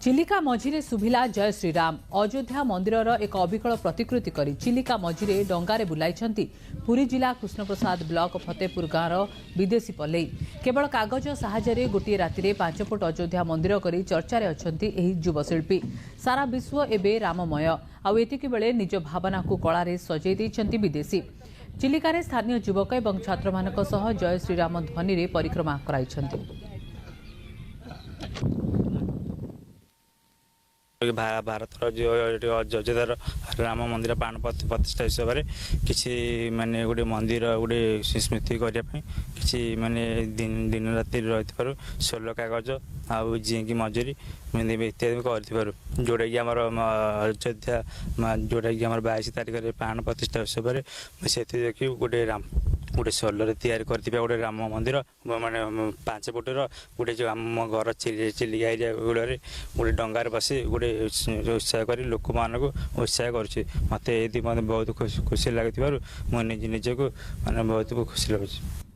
चिलिका मझिरे सुभिला जय श्रीराम। अयोध्या मंदिरर एक अविकल प्रतिकृति करी चिलिका मझिरे डंगारे बुलाइछंती पुरी जिला कृष्णप्रसाद ब्लॉक फतेपुर गाँवर विदेशी पल्लई। केवल कागज साहाय्य गोटे राति 5 फुट अयोध्या मंदिर करी चर्चारे अछंती एही युवशिल्पी। सारा विश्व एबे राममय आउ एतिकी बेले निज भावना को कलारे सजै दैछंती विदेशी। चिलिकार स्थानीय युवक और छात्र मानक सह जय श्रीराम ध्वनि रे परिक्रमा कराइछंती। भारत जो अयोध्यार राम मंदिर प्राण प्रतिष्ठा हिसाब से किसी माने गोटे मंदिर गोटे स्मृति करने किसी माने दिन राति रही सोल कागज आउ जी मजूरी इत्यादि कर जोटा कि अयोध्या जोटा कि 22 तारिख प्राण प्रतिष्ठा हिसाब से देखिए गोटे सोलर तैयारी गोटे राम मंदिर माने 5 फुटर गोटे जो आम घर चिलिका एरिया गुड़े गोटे डंगार बसी गोटे उत्साह कर लोक मान उत्साह कर मत बहुत खुशी लगे मुझे निजक मैंने बहुत खुशी लगे।